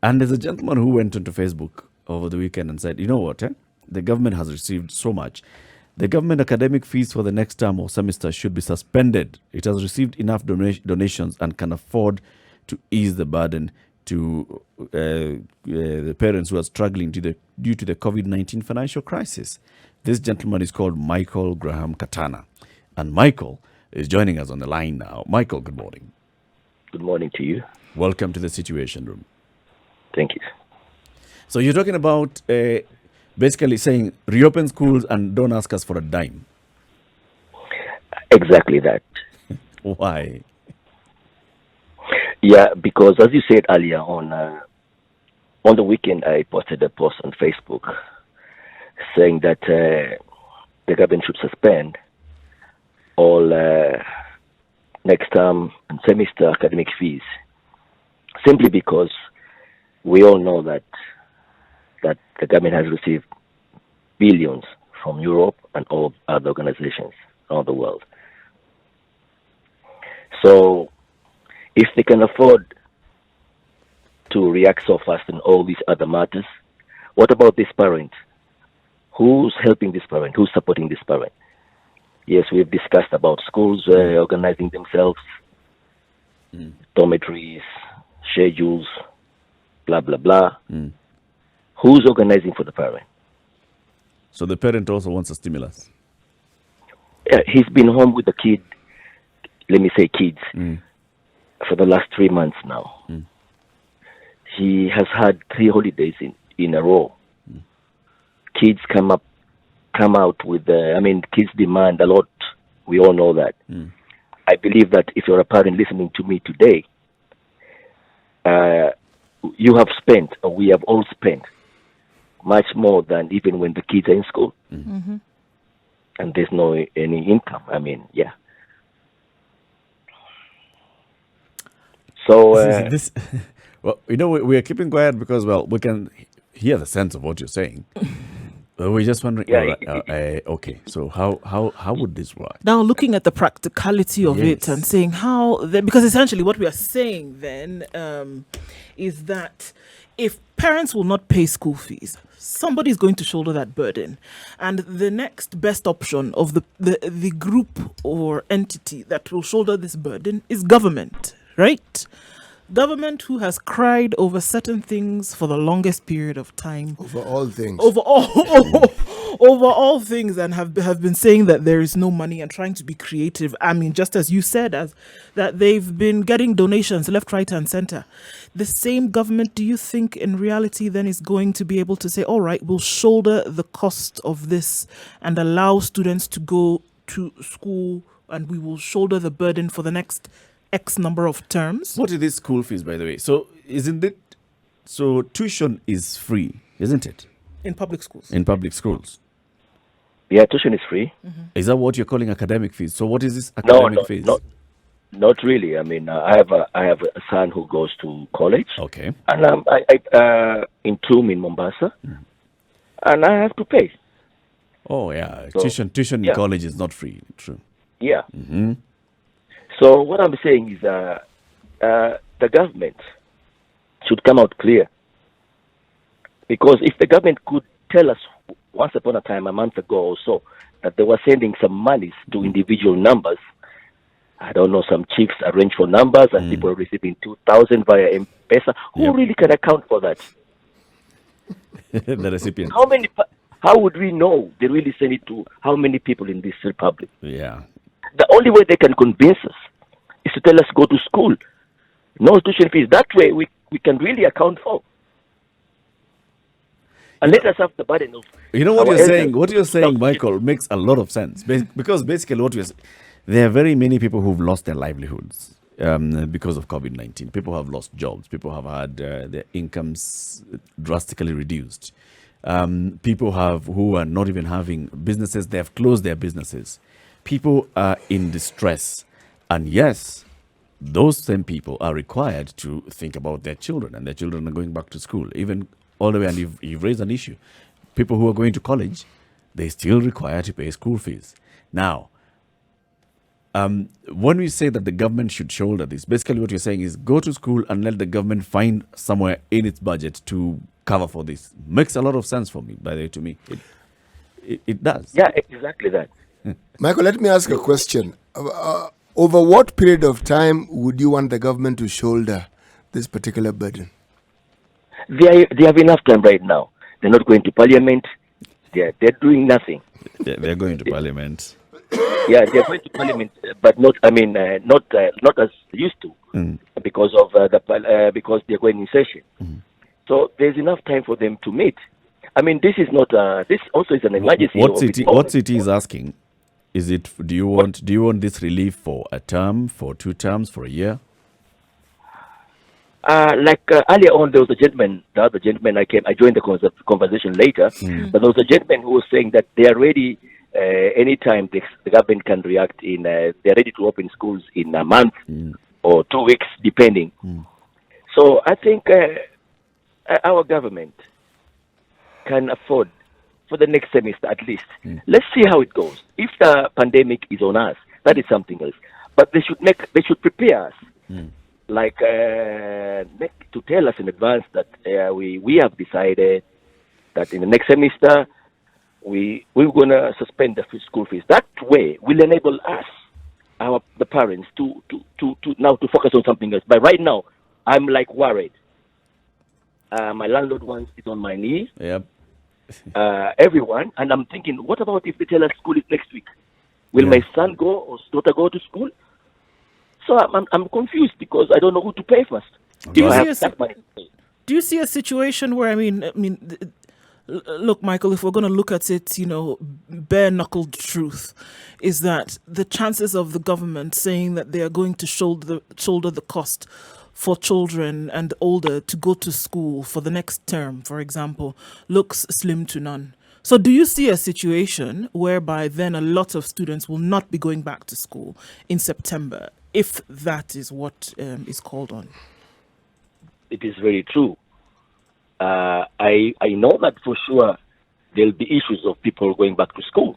And there's a gentleman who went onto Facebook over the weekend and said, you know what, the government has received so much. The government academic fees for the next term or semester should be suspended. It has received enough donations and can afford to ease the burden to the parents who are struggling due to the COVID-19 financial crisis. This gentleman is called Michael Graham Katana. And Michael is joining us on the line now. Michael, good morning. Good morning to you. Welcome to the Situation Room. Thank you. So you're talking about basically saying reopen schools and don't ask us for a dime. Exactly that. Why? Yeah, because as you said earlier on the weekend, I posted a post on Facebook saying that the government should suspend all next term and semester academic fees, simply because we all know that the government has received billions from Europe and all other organizations around the world. So if they can afford to react so fast in all these other matters, what about this parent? Who's helping this parent? Who's supporting this parent? Yes, we've discussed about schools organizing themselves, dormitories, schedules, blah, blah, blah. Who's organizing for the parent? So the parent also wants a stimulus. Yeah, he's been home with the kid, let me say kids, for the last 3 months now. He has had 3 holidays in a row. Kids come out with, kids demand a lot. We all know that. I believe that if you're a parent listening to me today, you have spent, or we have all spent, much more than even when the kids are in school. And there's no any income. So this well, we are keeping quiet because, we can hear the sense of what you're saying. But we're just wondering, okay, so how would this work? Now, looking at the practicality of it and saying because essentially what we are saying then is that if parents will not pay school fees, somebody's going to shoulder that burden. And the next best option of the group or entity that will shoulder this burden is government, right? Government who has cried over certain things for the longest period of time. Over all things. Over all things, and have been saying that there is no money and trying to be creative. I mean, just as you said, as that they've been getting donations left, right, and center. The same government, do you think in reality then is going to be able to say, all right, we'll shoulder the cost of this and allow students to go to school, and we will shoulder the burden for the next X number of terms? What is this school fees, by the way? So tuition is free, isn't it? In public schools. In public schools. Yeah, tuition is free. Is that what you're calling academic fees? So what is this academic fees? Not really. I have a son who goes to college. Okay. And I in Mombasa, and I have to pay. Oh yeah, so, tuition in college is not free. True. Yeah. So what I'm saying is the government should come out clear. Because if the government could tell us once upon a time, a month ago or so, that they were sending some monies to individual numbers, I don't know, some chiefs arrange for numbers and people are receiving 2,000 via M-Pesa. Who really can account for that? The recipient. How would we know they really send it to how many people in this republic? Yeah. The only way they can convince us is to tell us go to school. No tuition fees. That way we can really account for. And let us have the burden of... You know what you're saying? What you're saying, Michael, makes a lot of sense. Because basically what you're saying, there are very many people who've lost their livelihoods because of COVID-19. People have lost jobs. People have had their incomes drastically reduced. People who are not even having businesses, they have closed their businesses. People are in distress. And yes, those same people are required to think about their children, and their children are going back to school. Even all the way, and you've raised an issue. People who are going to college, they still require to pay school fees. Now, When we say that the government should shoulder this, basically what you're saying is go to school and let the government find somewhere in its budget to cover for this. Makes a lot of sense for me, by the way, to me. It does. Yeah, exactly that. Michael, let me ask a question. Over what period of time would you want the government to shoulder this particular burden? They have enough time right now. They're not going to parliament. They're doing nothing. They're going to parliament. Yeah, they're going to parliament, but not. I mean, not as they used to, because of because they're going in session. So there's enough time for them to meet. I mean, this is not. This also is an emergency. What city is asking? Is it? Do you want this relief for a term, for 2 terms, for a year? Earlier on, there was a gentleman. The other gentleman, I joined the conversation later, but there was a gentleman who was saying that they are ready. Anytime the government can react they're ready to open schools in a month or 2 weeks, depending. So I think our government can afford for the next semester at least. Let's see how it goes. If the pandemic is on us, that is something else. But they should prepare us, to tell us in advance that we have decided that in the next semester we're going to suspend the school fees. That way will enable us, the parents, to now to focus on something else. But right now, I'm like worried. My landlord wants it on my knee. Yep. Everyone, and I'm thinking, what about if they tell us school is next week? Will my son go or daughter go to school? So I'm confused because I don't know who to pay first. Do you see a situation where I mean, look, Michael, if we're going to look at it, bare-knuckled truth is that the chances of the government saying that they are going to shoulder the cost for children and older to go to school for the next term, for example, looks slim to none. So do you see a situation whereby then a lot of students will not be going back to school in September, if that is what is called on? It is very true. I know that for sure there'll be issues of people going back to school.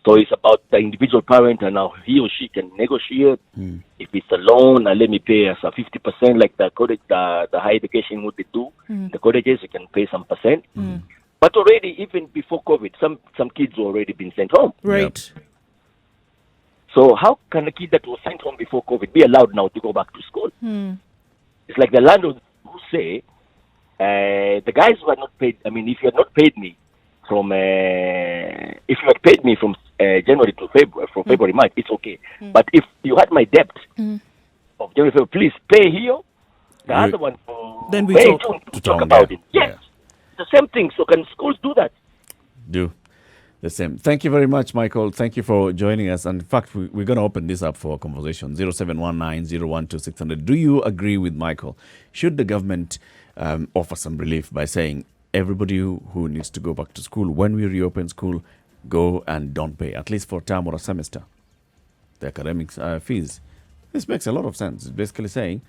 So it's about the individual parent and how he or she can negotiate. If it's a loan, let me pay as a 50%, like the college, the higher education would do. The colleges, you can pay some percent. But already, even before COVID, some kids were already been sent home. Right. Yep. So how can a kid that was sent home before COVID be allowed now to go back to school? It's like the landlords who say, the guys who are not paid, I mean, if you had not paid me from January to February, from February, March, it's okay. But if you had my debt of January, February, please pay here. The other one for then we May, talk June, to talk about it. Yes, the same thing. So can schools do that? Do the same. Thank you very much, Michael. Thank you for joining us. And in fact, we're going to open this up for a conversation. 0719-012-600. Do you agree with Michael? Should the government offer some relief by saying everybody who needs to go back to school, when we reopen school, go and don't pay, at least for a term or a semester, the academic fees? This makes a lot of sense. It's basically saying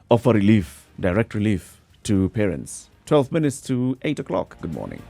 offer relief, direct relief to parents. 12 minutes to 8 o'clock. Good morning.